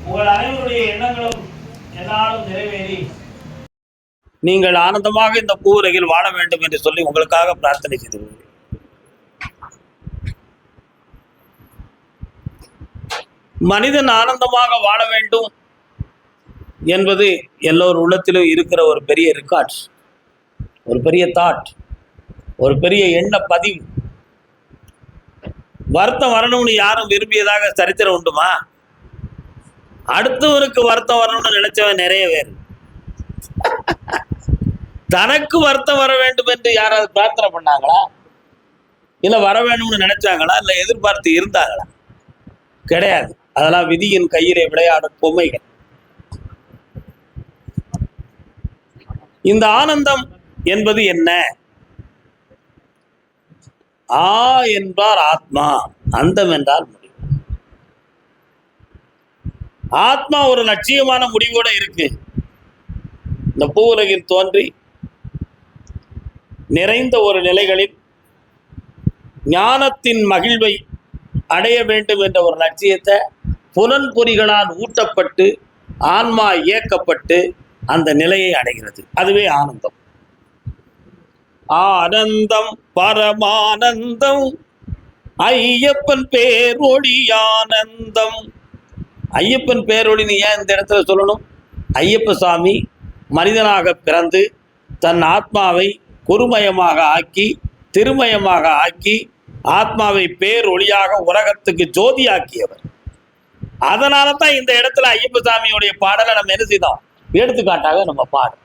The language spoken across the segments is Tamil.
உங்கள் அனைவருடைய எண்ணங்களும் என்னாலும் நிறைவேறி நீங்கள் ஆனந்தமாக இந்த பூவுலகில் வாழ வேண்டும் என்று சொல்லி உங்களுக்காக பிரார்த்தனை செய்து கொள்கிறேன். மனிதன் ஆனந்தமாக வாழ வேண்டும் என்பது எல்லோர் உள்ளத்திலும் இருக்கிற ஒரு பெரிய ரெக்கார்ட்ஸ், ஒரு பெரிய தாட், ஒரு பெரிய எண்ண பதிவு. வருத்தம் வரணும்னு யாரும் விரும்பியதாக சரித்திரம் உண்டுமா? அடுத்தவருக்கு வருத்தம் வரணும்னு நினைச்சவன் நிறைய பேர். தனக்கு வருத்தம் வர வேண்டும் என்று யாராவது பிரார்த்தனை பண்ணாங்களா? இல்லை வர வேண்டும்னு நினைச்சாங்களா? இல்லை எதிர்பார்த்து இருந்தாங்களா? கிடையாது. அதெல்லாம் விதியின் கையிலே விளையாடும் பொம்மைகள். இந்த ஆனந்தம் என்பது என்ன? ஆ என்பார் ஆத்மா, அந்தம் என்றால் முடிவு. ஆத்மா ஒரு லட்சியமான முடிவோட இருக்கு. இந்த பூவுலகில் தோன்றி நிறைந்த ஒரு நிலைகளில் ஞானத்தின் மகிழ்வை அடைய வேண்டும் என்ற ஒரு லட்சியத்தை புலன்பொறிகளால் ஊட்டப்பட்டு ஆன்மா இயக்கப்பட்டு அந்த நிலையை அடைகிறது. அதுவே ஆனந்தம். ஆனந்தம் பரமானந்தம் ஐயப்பன் பேரொளி ஆனந்தம். ஐயப்பன் பேரொளி நீ ஏன் இந்த இடத்துல சொல்லணும்? ஐயப்ப சாமி மனிதனாக பிறந்து தன் ஆத்மாவை குருமயமாக ஆக்கி திருமயமாக ஆக்கி ஆத்மாவை பேரொளியாக உலகத்துக்கு ஜோதியாக்கியவர். அதனால தான் இந்த இடத்துல ஐயப்ப சாமியுடைய பாடலை நம்ம என்ன செய்தோம்? எடுத்துக்காட்டாக நம்ம பாடு.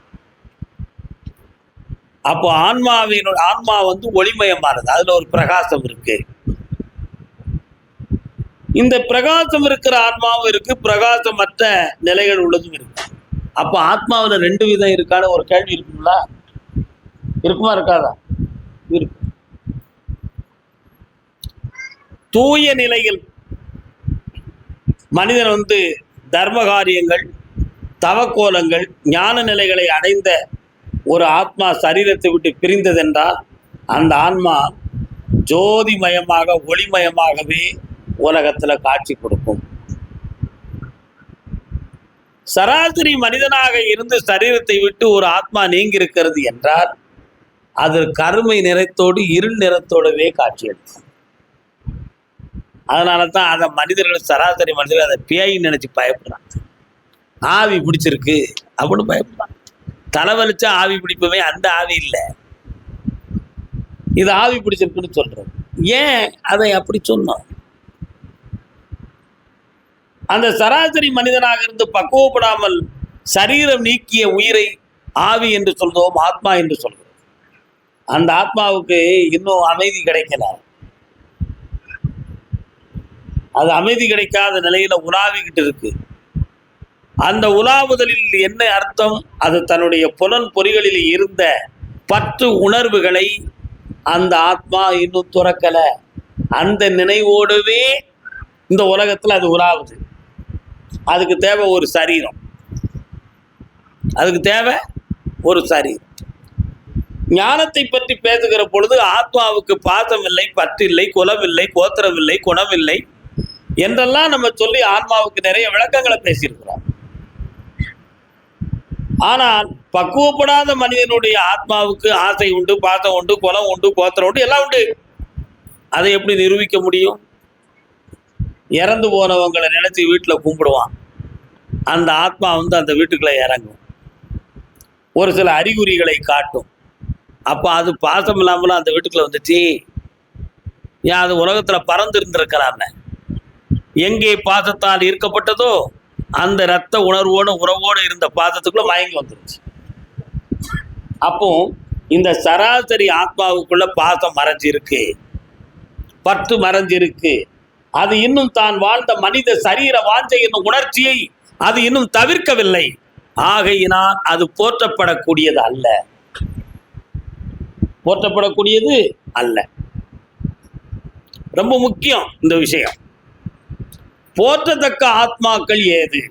அப்போ ஆன்மா வந்து ஒளிமயமானது. அதுல ஒரு பிரகாசம் இருக்கு. இந்த பிரகாசம் இருக்கிற ஆன்மாவும் இருக்கு, பிரகாசமற்ற நிலைகள் உள்ளதும் இருக்கு. அப்போ ஆத்மாவில் 2 விதம் இருக்கான்னு ஒரு கேள்வி இருக்குங்களா? இருக்குமா இருக்காதா? இருக்கு. தூய நிலையில் மனிதன் வந்து தர்ம காரியங்கள் தவக்கோலங்கள் ஞான நிலைகளை அடைந்த ஒரு ஆத்மா சரீரத்தை விட்டு பிரிந்ததென்றால் அந்த ஆன்மா ஜோதிமயமாக ஒளிமயமாகவே உலகத்தில் காட்சி கொடுக்கும். சராசரி மனிதனாக இருந்து சரீரத்தை விட்டு ஒரு ஆத்மா நீங்கி இருக்கிறது என்றால் அது கருமை நிறத்தோடு இருள் நிறத்தோடவே காட்சி எடுக்கும். அதனால தான் அதை மனிதர்கள் சராசரி மனிதர்கள் அதை பேய் நினைச்சு பயப்படுறாங்க. ஆவி பிடிச்சிருக்கு அப்படின்னு பயப்படுறாங்க. தலைவலிச்சா ஆவி பிடிப்பவே அந்த ஆவி இல்லை, இது ஆவி பிடிச்சிருக்குன்னு சொல்றது. ஏன் அதை அப்படி சொன்னோம்? அந்த சராசரி மனிதனாக இருந்து பக்குவப்படாமல் சரீரம் நீக்கிய உயிரை ஆவி என்று சொல்றோம், ஆத்மா என்று சொல்றோம். அந்த ஆத்மாவுக்கு இன்னும் அமைதி கிடைக்கல. அது அமைதி கிடைக்காத நிலையில உலாவிக்கிட்டு இருக்கு. அந்த உலாவுதலில் என்ன அர்த்தம்? அது தன்னுடைய புலன் பொறிகளில் இருந்த பற்று உணர்வுகளை அந்த ஆத்மா இன்னும் துறக்கல. அந்த நினைவோடவே இந்த உலகத்தில் அது உலாவுது. அதுக்கு தேவை ஒரு சரீரம், அதுக்கு தேவை ஒரு சரீரம். ஞானத்தை பற்றி பேசுகிற பொழுது ஆத்மாவுக்கு பாசம் இல்லை, பற்று இல்லை, குலம் இல்லை, கோத்திரம் இல்லை, குணம் இல்லை என்றெல்லாம் நம்ம சொல்லி ஆத்மாவுக்கு நிறைய விளக்கங்களை பேசியிருக்கிறோம். ஆனால் பக்குவப்படாத மனிதனுடைய ஆத்மாவுக்கு ஆசை உண்டு, பாசம் உண்டு, குலம் உண்டு, கோத்திரம் உண்டு, எல்லாம் உண்டு. அதை எப்படி நிரூபிக்க முடியும்? இறந்து போனவங்களை நினைச்சு வீட்டில் கும்பிடுவான். அந்த ஆத்மா வந்து அந்த வீட்டுக்குள்ள இறங்கும், ஒரு சில அறிகுறிகளை காட்டும். அப்போ அது பாசம் இல்லாமலும் அந்த வீட்டுக்குள்ள வந்துச்சு. ஏன் அது உலகத்தில் பறந்து இருந்திருக்கலாமே. எங்கே பாசத்தால் ஈர்க்கப்பட்டதோ அந்த இரத்த உணர்வோடு உறவோடு இருந்த பாசத்துக்குள்ள மயங்கி வந்துருச்சு. அப்போ இந்த சராசரி ஆத்மாவுக்குள்ள பாசம் மறைஞ்சிருக்கு, பற்று மறைஞ்சிருக்கு. அது இன்னும் தான் வாழ்ந்த மனித சரீர வாஞ்சை என்னும் உணர்ச்சியை அது இன்னும் தவிர்க்கவில்லை. ஆகையினால் அது போற்றப்படக்கூடியது அல்ல, போற்றப்படக்கூடியது அல்ல. ரொம்ப முக்கியம் இந்த விஷயம். போற்றத்தக்க ஆத்மாக்கள் ஏது?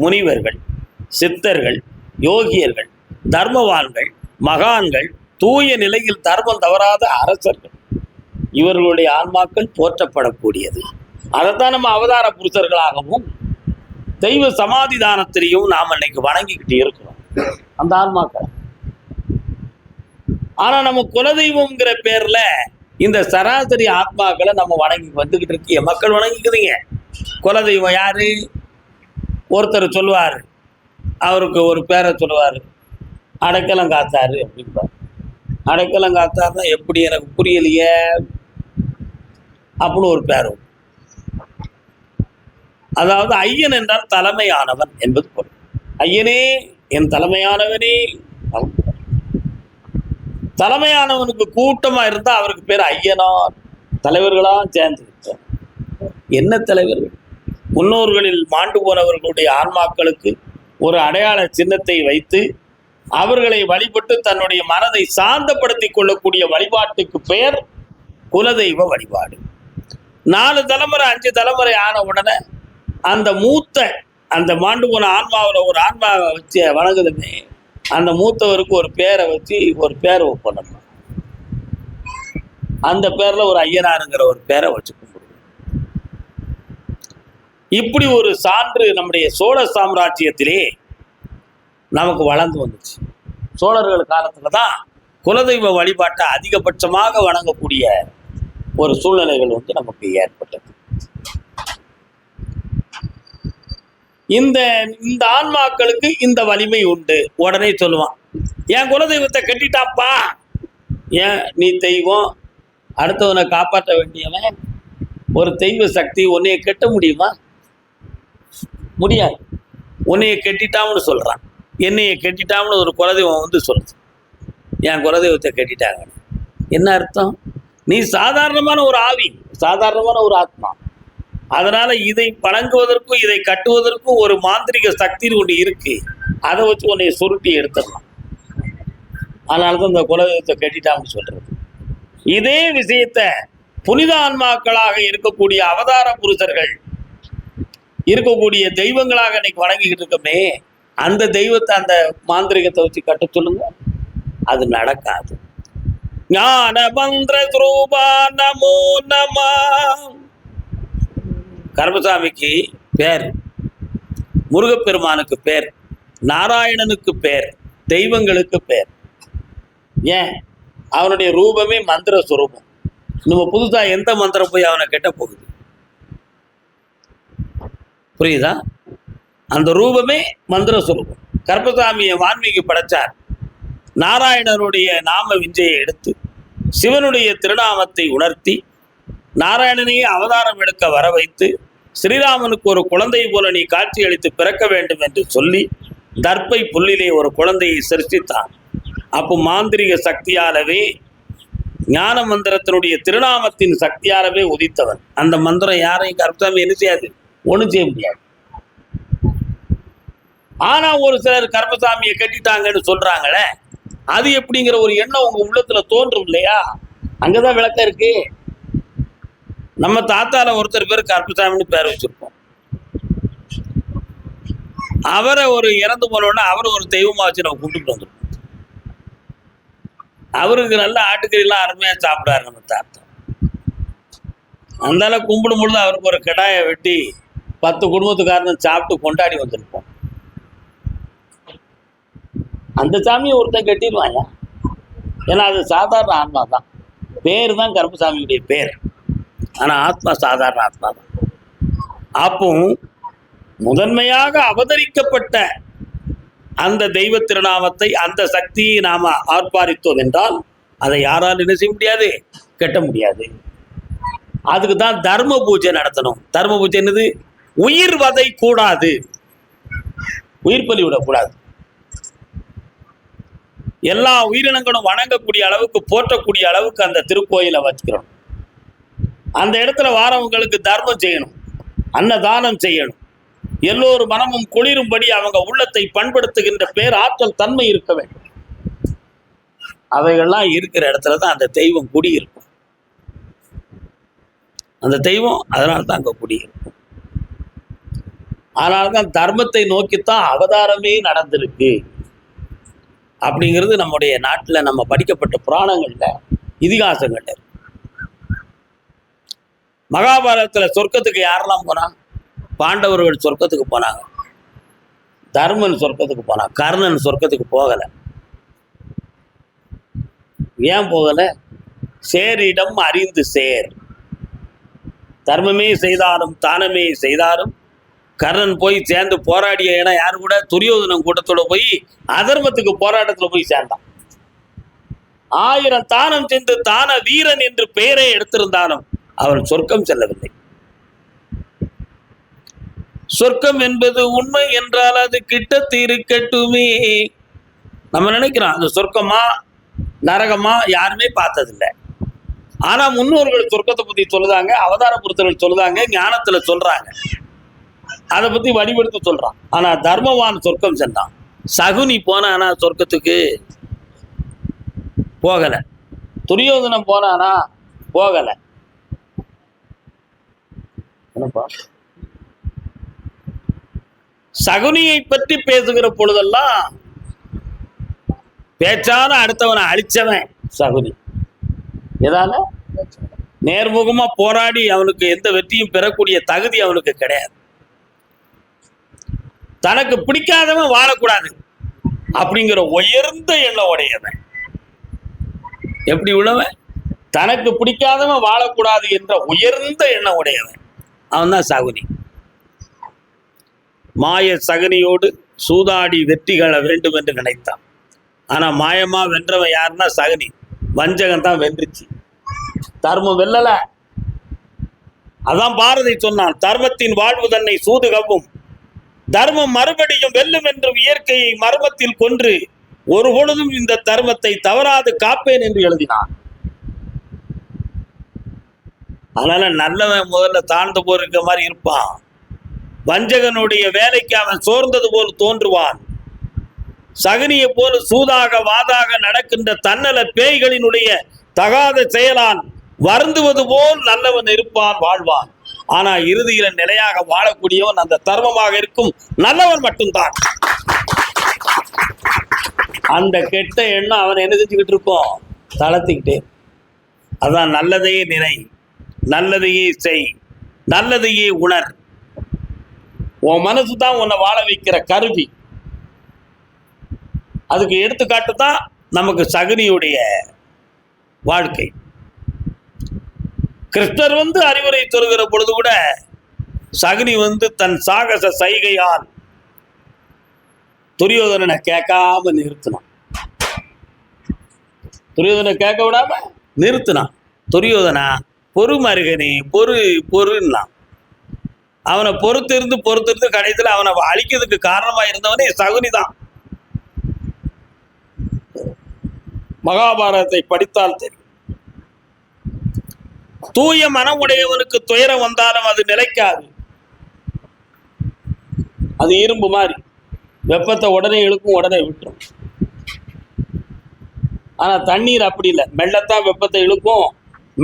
முனிவர்கள், சித்தர்கள், யோகியர்கள், தர்மவான்கள், மகான்கள், தூய நிலையில் தர்மம் தவறாத அரசர்கள், இவர்களுடைய ஆன்மாக்கள் போற்றப்படக்கூடியது. அதைத்தான் நம்ம அவதார புருஷர்களாகவும் தெய்வ சமாதிதானத்திலையும் நாம் இன்னைக்கு வணங்கிக்கிட்டு இருக்கிறோம் அந்த ஆன்மாக்கள். ஆனா நம்ம குலதெய்வம்ங்கிற பேர்ல இந்த சராசரி ஆத்மாக்களை நம்ம வணங்கி வந்துகிட்டு இருக்கிய மக்கள் வணங்கிக்குதுங்க. குலதெய்வம் யாரு? ஒருத்தர் சொல்லுவார், அவருக்கு ஒரு பேரை சொல்லுவார், அடைக்கலம் காத்தாரு அப்படின்பார். அடைக்கலம் காத்தாருன்னா எப்படி எனக்கு புரியலையே அப்படின்னு ஒரு பேர். அதாவது ஐயன் என்றால் தலைமையானவன் என்பது பொருள். ஐயனே என் தலைமையானவனே. தலைமையானவனுக்கு கூட்டமா இருந்தா அவருக்கு பேர் ஐயனார். தலைவர்களா சேர்ந்து என்ன தலைவர்கள்? முன்னோர்களில் மாண்டு போனவர்களுடைய ஆன்மாக்களுக்கு ஒரு அடையாள சின்னத்தை வைத்து அவர்களை வழிபட்டு தன்னுடைய மனதை சாந்தப்படுத்திக் கொள்ளக்கூடிய வழிபாட்டுக்கு பெயர் குலதெய்வ வழிபாடு. 4 தலைமுறை 5 தலைமுறை ஆன உடனே அந்த மூத்த அந்த மாண்டு போன ஆன்மாவில் ஒரு ஆன்மாவை வச்சு வணங்குதுமே, அந்த மூத்தவருக்கு ஒரு பேரை வச்சு ஒரு பேரை ஒப்பந்தம், அந்த பேர்ல ஒரு ஐயனாருங்கிற ஒரு பேரை வச்சு கும்பிடுவோம். இப்படி ஒரு சான்று நம்முடைய சோழ சாம்ராஜ்யத்திலே நமக்கு வளர்ந்து வந்துச்சு. சோழர்கள் காலத்துல தான் குலதெய்வ வழிபாட்டை அதிகபட்சமாக வணங்கக்கூடிய ஒரு சூழ்நிலைகள் நமக்கு ஏற்பட்டது. இந்த இந்த ஆன்மாக்களுக்கு இந்த வலிமை உண்டு. உடனே சொல்லுவான், என் குலதெய்வத்தை கட்டிட்டாப்பா, ஏன் நீ தெய்வம், அடுத்தவனை காப்பாற்ற வேண்டியவன், ஒரு தெய்வ சக்தி உன்னைய கட்ட முடியுமா? முடியாது. உன்னைய கட்டிட்டான்னு சொல்றான். என்னைய கட்டிட்டான்னு ஒரு குலதெய்வம் சொல்லுது, என் குலதெய்வத்தை கட்டிட்டாங்க. என்ன அர்த்தம்? நீ சாதாரணமான ஒரு ஆவி, சாதாரணமான ஒரு ஆத்மா. அதனால இதை வணங்குவதற்கும் இதை கட்டுவதற்கும் ஒரு மாந்திரிக சக்தி ஒன்று இருக்கு. அதை வச்சு உன்னை சுருட்டி எடுத்துடலாம். அதனாலதான் இந்த குலதெய்வத்தை கட்டிட்டான்னு சொல்றது. இதே விஷயத்த புனித ஆன்மாக்களாக இருக்கக்கூடிய அவதார புருஷர்கள் இருக்கக்கூடிய தெய்வங்களாக இன்னைக்கு வணங்கிக்கிட்டு இருக்கோமே, அந்த தெய்வத்தை அந்த மாந்திரிகத்தை வச்சு கட்ட சொல்லுங்க, அது நடக்காது. ஞான மந்திர ஸ்வரூபா நமோ நம. கருப்பசாமிக்கு பேர், முருகப்பெருமானுக்கு பேர், நாராயணனுக்கு பேர், தெய்வங்களுக்கு பேர். ஏன்? அவனுடைய ரூபமே மந்திர ஸ்வரூபம். நம்ம புதுசா எந்த மந்திரம் போய் அவனை கெட்ட போகுது? புரியுதா? அந்த ரூபமே மந்திர ஸ்வரூபம். கருப்பசாமியை வான்மீகி படைச்சார். நாராயணனுடைய நாம விஞ்சையை எடுத்து சிவனுடைய திருநாமத்தை உணர்த்தி நாராயணனையே அவதாரம் எடுக்க வர வைத்து ஸ்ரீராமனுக்கு ஒரு குழந்தை போல நீ காட்சி அளித்து பிறக்க வேண்டும் என்று சொல்லி தர்ப்பை புல்லிலே ஒரு குழந்தையை சிருஷ்டித்தான். அப்போ மாந்திரிக சக்தியாலவே, ஞான மந்திரத்தினுடைய திருநாமத்தின் சக்தியாலவே உதித்தவன். அந்த மந்திரம் யாரையும் கருப்பசாமி என்ன செய்யாது? ஒன்றும் செய்ய முடியாது. ஆனா ஒரு சிலர் கருப்பசாமியை கட்டிட்டாங்கன்னு சொல்றாங்களே, அது எப்படிங்கிற ஒரு எண்ணம் உங்க உள்ளத்துல தோன்றும் இல்லையா? அங்கதான் விளக்கம் இருக்கு. நம்ம தாத்தால ஒருத்தர் பேர் கருப்பசாமின்னு பேர் வச்சிருப்போம். அவரை ஒரு இறந்து போனோன்னா அவரை ஒரு தெய்வமா வச்சு நம்ம கூப்பிட்டு வந்துருப்போம். அவருக்கு நல்ல ஆட்டுக்கறிலாம் அருமையா சாப்பிடாரு நம்ம தாத்தா. அந்தால கும்பிடும் பொழுது அவருக்கு ஒரு கிடாயை வெட்டி 10 குடும்பத்துக்காரன் சாப்பிட்டு கொண்டாடி வந்திருப்போம். அந்த சாமியை ஒருத்தன் கட்டிடுவாங்க. ஏன்னா அது சாதாரண ஆத்மா தான். பேர் தான் கருப்பசாமியுடைய பேர். ஆனால் ஆத்மா சாதாரண ஆத்மா தான். அப்போ முதன்மையாக அவதரிக்கப்பட்ட அந்த தெய்வ திருநாமத்தை, அந்த சக்தியை நாம ஆர்ப்பாரித்தோம் என்றால் அதை யாராலும் என்ன செய்ய முடியாது? கட்ட முடியாது. அதுக்கு தான் தர்ம பூஜை நடத்தணும். தர்ம பூஜை என்னது? உயிர் வதை கூடாது, உயிர் பலி விடக்கூடாது. எல்லா உயிரினங்களும் வணங்கக்கூடிய அளவுக்கு, போற்றக்கூடிய அளவுக்கு அந்த திருக்கோயிலை வச்சுக்கிறோம். அந்த இடத்துல வாரவங்களுக்கு தர்மம் செய்யணும், அன்னதானம் செய்யணும். எல்லோரும் மனமும் குளிரும்படி அவங்க உள்ளத்தை பண்படுத்துகின்ற பேர் ஆற்றல் தன்மை இருக்க வேண்டும். அவைகள்லாம் இருக்கிற இடத்துல தான் அந்த தெய்வம் குடியிருக்கும். அந்த தெய்வம் அதனால தான் அங்க குடியிருக்கும். அதனால்தான் தர்மத்தை நோக்கித்தான் அவதாரமே நடந்திருக்கு அப்படிங்கிறது நம்முடைய நாட்டில் நம்ம படிக்கப்பட்ட புராணங்கள்ல, இதிகாசங்கள்ல. மகாபாரதத்துல சொர்க்கத்துக்கு யாரெல்லாம் போனா? பாண்டவர்கள் சொர்க்கத்துக்கு போனாங்க. தர்மன் சொர்க்கத்துக்கு போனான், கர்ணன் சொர்க்கத்துக்கு போகலை. ஏன் போகலை? சேரிடம் அறிந்து சேர். தர்மமே செய்தாலும் தானமே செய்தாலும் கர்ணன் போய் சேர்ந்து போராடிய இடம் யாரு கூட? துரியோதனன் கூட்டத்தோட போய் அதர்மத்துக்கு போராட்டத்தில் போய் சேர்ந்தான். 1000 தானம் சென்று தான வீரன் என்று பெயரை எடுத்திருந்தாலும் அவன் சொர்க்கம் செல்லவில்லை. சொர்க்கம் என்பது உண்மை என்றால் அது கிட்டத்து இருக்கட்டுமே. நம்ம நினைக்கிறோம் அது சொர்க்கமா நரகமா யாருமே பார்த்ததில்லை. ஆனா முன்னோர்கள் சொர்க்கத்தை பத்தி சொல்லுதாங்க, அவதார புருத்தர்கள் சொல்லுதாங்க, ஞானத்துல சொல்றாங்க, அதை பத்தி வழிபடுத்த சொல்றான். ஆனா தர்மவான் சொர்க்கம் சென்றான். சகுனி போனானா சொர்க்கத்துக்கு? போகல. துரியோதனம் போனானா? போகல. என்னப்பா சகுனியை பற்றி பேசுகிற பொழுதெல்லாம் பேச்சான அடுத்தவனை அழிச்சவன் சகுனி. எதால? நேர்முகமா போராடி அவனுக்கு எந்த வெற்றியும் பெறக்கூடிய தகுதி அவனுக்கு கிடையாது. தனக்கு பிடிக்காதவன் வாழக்கூடாது அப்படிங்கிற உயர்ந்த எண்ணம் உடையவன். எப்படி உள்ளவன்? தனக்கு பிடிக்காதவன் வாழக்கூடாது என்ற உயர்ந்த எண்ணம் உடையவன். அவன் தான் சகுனி. மாய சகுனியோடு சூதாடி வெற்றிகள வேண்டும் என்று நினைத்தான். ஆனா மாயமா வென்றவன் யாருன்னா சகுனி. வஞ்சகம் தான் வென்றுச்சு, தர்மம் வெல்லல. அதான் பாரதி சொன்னான், தர்மத்தின் வாழ்வு தன்னை சூது கவ்வும், தர்மம் மறுபடியும் வெல்லும் என்றும் இயற்கையை மர்மத்தில் கொன்று ஒரு பொழுதும் இந்த தர்மத்தை தவறாது காப்பேன் என்று எழுதினான். அதனால நல்லவன் முதல்ல தாழ்ந்து போயிருக்க மாதிரி இருப்பான். வஞ்சகனுடைய வேலைக்கு அவன் சோர்ந்தது போல் தோன்றுவான். சகுனியை போல சூதாக வாதாக நடக்கின்ற தன்னல பேய்களினுடைய தகாத செயலால் வருந்துவது போல் நல்லவன் இருப்பான், வாழ்வான். ஆனா இறுதியில நிலையாக வாழக்கூடியவன் அந்த தர்மமாக இருக்கும் நல்லவன் மட்டும்தான். அந்த கெட்ட எண்ணம் அவன் என்ன செஞ்சுக்கிட்டு இருக்கோம்? தளர்த்திக்கிட்டே. அதான் நல்லதையே நினை, நல்லதையே செய், நல்லதையே உணர். உன் மனசு தான் உன்னை வாழ வைக்கிற கருவி. அதுக்கு எடுத்துக்காட்டு தான் நமக்கு சகுனியுடைய வாழ்க்கை. கிருஷ்ணர் அறிவுரை சொல்கிற பொழுது கூட சகுனி தன் சாகச சைகையால் துரியோதனனை கேட்காம நிறுத்தினான். துரியோதனை கேட்க விடாம நிறுத்தினான். துரியோதனா பொறு மருகனே, பொறுன்னா அவனை பொறுத்திருந்து கடைசியில் அவனை அழிக்கிறதுக்கு காரணமா இருந்தவனே சகுனி தான். மகாபாரதத்தை படித்தால் தெரியும். தூய மனமுடையவனுக்கு துயரம் வந்தாலும் அது நிலைக்காது. அது இரும்பு மாதிரி, வெப்பத்தை உடனே இழுக்கும், உடனே விட்டுரும். ஆனா தண்ணீர் அப்படி இல்லை, மெல்லத்தான் வெப்பத்தை இழுக்கும்,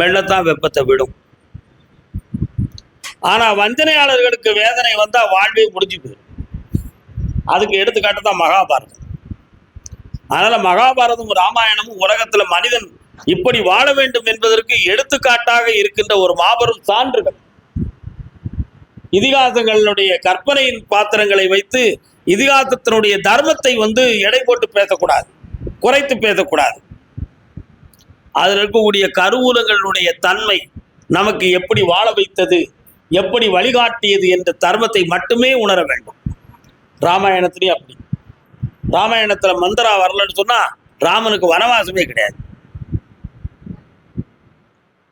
மெல்லத்தான் வெப்பத்தை விடும். ஆனா வஞ்சனையாளர்களுக்கு வேதனை வந்தா வாழ்வே முடிஞ்சு போயிடும். அதுக்கு எடுத்துக்காட்டு தான் மகாபாரதம். அதனால மகாபாரதம் ராமாயணமும் உலகத்துல மனிதன் இப்படி வாழ வேண்டும் என்பதற்கு எடுத்துக்காட்டாக இருக்கின்ற ஒரு மாபெரும் சான்றுகள். இதிகாசங்களுடைய கற்பனையின் பாத்திரங்களை வைத்து இதிகாசத்தினுடைய தர்மத்தை எடை போட்டு பேசக்கூடாது, குறைத்து பேசக்கூடாது. அதில் இருக்கக்கூடிய கருவூலங்களுடைய தன்மை நமக்கு எப்படி வாழ வைத்தது, எப்படி வழிகாட்டியது என்ற தர்மத்தை மட்டுமே உணர வேண்டும். ராமாயணத்திலேயே அப்படி. ராமாயணத்துல மந்திரா வரலன்னு சொன்னா ராமனுக்கு வனவாசமே கிடையாது.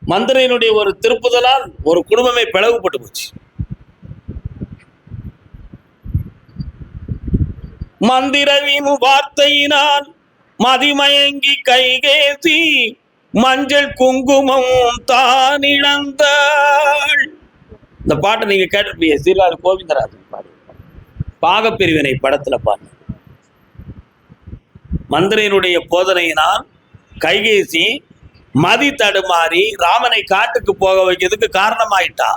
மந்திரையினுடைய ஒரு திருப்புதலால் ஒரு குடும்பமே பிளவுபட்டு போச்சு. மந்திரவின் வார்த்தையினால் மதிமயங்கி கைகேசி மஞ்சள் குங்குமம் தான் இழந்தாள். இந்த பாட்டை நீங்க கேட்டிருப்பீங்க, சீர்காழி கோவிந்தராஜன் பாடு, பாகப்பிரிவினை படத்துல பாருங்க. மந்திரையினுடைய போதனையினால் கைகேசி மதி தடுமாறி ராமனை காட்டுக்கு போக வைக்கிறதுக்கு காரணமாயிட்டா.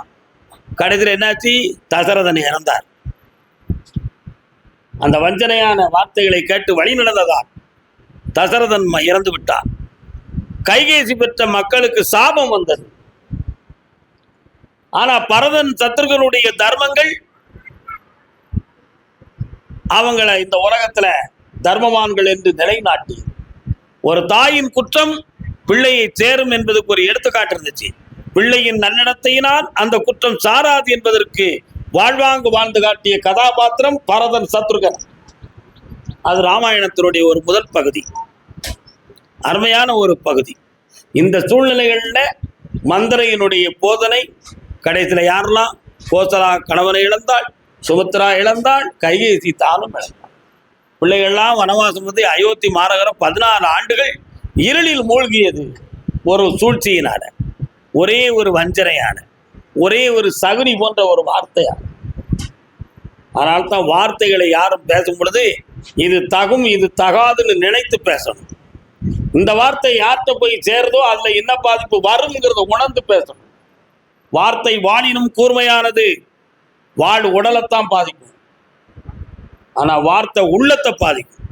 கடைசியில் என்னாச்சு? தசரதன் இறந்தார். அந்த வஞ்சனையான வார்த்தைகளை கேட்டு வழி நடந்ததால் தசரதன் இறந்து விட்டார். கைகேசி பெற்ற மக்களுக்கு சாபம் வந்தது. ஆனா பரதன் சத்ருகனுடைய தர்மங்கள் அவங்கள இந்த உலகத்துல தர்மவான்கள் என்று நிலைநாட்டி, ஒரு தாயின் குற்றம் பிள்ளையை சேரும் என்பதற்கு ஒரு எடுத்துக்காட்டு இருந்துச்சு. பிள்ளையின் நன்னடத்தையினால் அந்த குற்றம் சாராது என்பதற்கு வாழ்வாங்கு வாழ்ந்து காட்டிய கதாபாத்திரம் பரதன் சத்ருகன். அது ராமாயணத்தினுடைய ஒரு முதல் பகுதி, அருமையான ஒரு பகுதி. இந்த சூழ்நிலைகள்ல மந்திரையினுடைய போதனை கடைசியில் யாரெல்லாம், கோசலா கணவனை இழந்தாள், சுமித்ரா இழந்தாள், கைகேசி தானும் இழந்தாள். பிள்ளைகள்லாம் வனவாசம் வந்து அயோத்தி மாநகரம் 14 ஆண்டுகள் இருளில் மூழ்கியது. ஒரு சூழ்ச்சியினால, ஒரே ஒரு வஞ்சனையான, ஒரே ஒரு சகுனி போன்ற ஒரு வார்த்தையான. அதனால்தான் வார்த்தைகளை யாரும் பேசும் பொழுது இது தகும் இது தகாதுன்னு நினைத்து பேசணும். இந்த வார்த்தை யார்கிட்ட போய் சேருதோ அதுல என்ன பாதிப்பு வருங்கிறத உணர்ந்து பேசணும். வார்த்தை வாளினும் கூர்மையானது, வாழ் உடலைத்தான் பாதிக்கும். ஆனா வார்த்தை உள்ளத்தை பாதிக்கும்.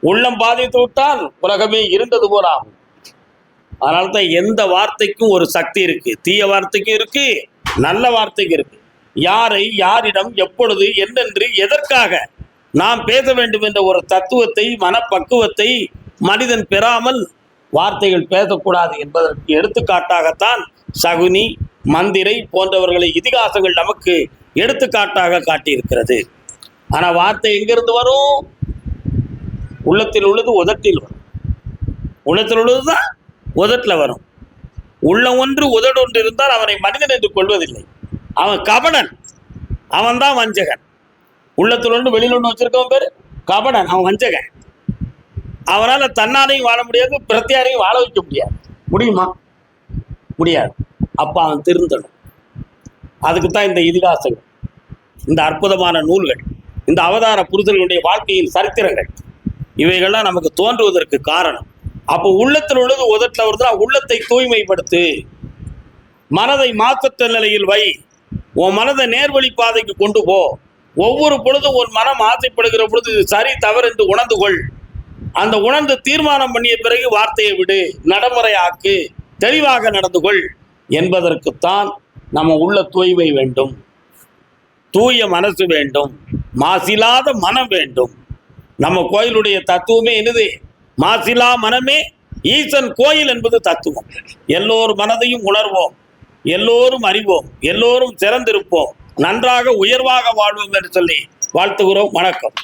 உள்ளம் பாதித்து விட்டால் உலகமே இருந்தது போல ஆகும். அதனால்தான் எந்த வார்த்தைக்கும் ஒரு சக்தி இருக்கு. தீய வார்த்தைக்கும் இருக்கு, நல்ல வார்த்தைக்கும் இருக்கு. யாரை, யாரிடம், எப்பொழுது, என்னென்று, எதற்காக நாம் பேச வேண்டும் என்ற ஒரு தத்துவத்தை, மனப்பக்குவத்தை மனிதன் பெறாமல் வார்த்தைகள் பேசக்கூடாது என்பதற்கு எடுத்துக்காட்டாகத்தான் சகுனி, மந்திரை போன்றவர்களை இதிகாசங்கள் நமக்கு எடுத்துக்காட்டாக காட்டியிருக்கிறது. ஆனால் வார்த்தை எங்கிருந்து வரும்? உள்ளத்தில் உள்ளது உதட்டில் வரும். உள்ளத்தில் உள்ளதுதான் உதட்டில் வரும். உள்ளம் ஒன்று உதடு ஒன்று இருந்தால் அவனை மனிதன் என்று கொள்வதில்லை. அவன் கபடன், அவன் தான் வஞ்சகன். உள்ளத்தில் ஒன்று வெளியில் ஒன்று வச்சிருக்கவன் பேர் கபடன், அவன் வஞ்சகன். அவனால் தன்னாலையும் வாழ முடியாது, பிரத்தியாரையும் வாழ வைக்க முடியாது. முடியுமா? முடியாது. அப்போ அவன் திருந்தணும். அதுக்கு தான் இந்த இதிகாசங்கள், இந்த அற்புதமான நூல்கள், இந்த அவதார புருஷர்களுடைய வாழ்க்கையின் சரித்திரங்கள், இவைகள்லாம் நமக்கு தோன்றுவதற்கு காரணம். அப்போ உள்ளத்தில் உள்ளது உதட்டில் வருதுன்னா உள்ளத்தை தூய்மைப்படுத்து, மனதை மாற்றத்த நிலையில் வை, உன் மனதை நேர்வழி பாதைக்கு கொண்டு போ. ஒவ்வொரு பொழுதும் ஒரு மனம் ஆசைப்படுகிற பொழுது இது சரி தவறு என்று உணர்ந்து கொள். அந்த உணர்ந்து தீர்மானம் பண்ணிய பிறகு வார்த்தையை விடு, நடைமுறையாக்கு, தெளிவாக நடந்து கொள் என்பதற்குத்தான் நம்ம உள்ள தூய்மை வேண்டும், தூய மனசு வேண்டும், மாசில்லாத மனம் வேண்டும். நம்ம கோயிலுடைய தத்துவமே என்னது? மாசிலா மனமே ஈசன் கோயில் என்பது தத்துவம். எல்லோரும் மனதையும் உணர்வோம், எல்லோரும் அறிவோம், எல்லோரும் சிறந்திருப்போம், நன்றாக உயர்வாக வாழ்வோம் என்று சொல்லி வாழ்த்துகிறோம். வணக்கம்.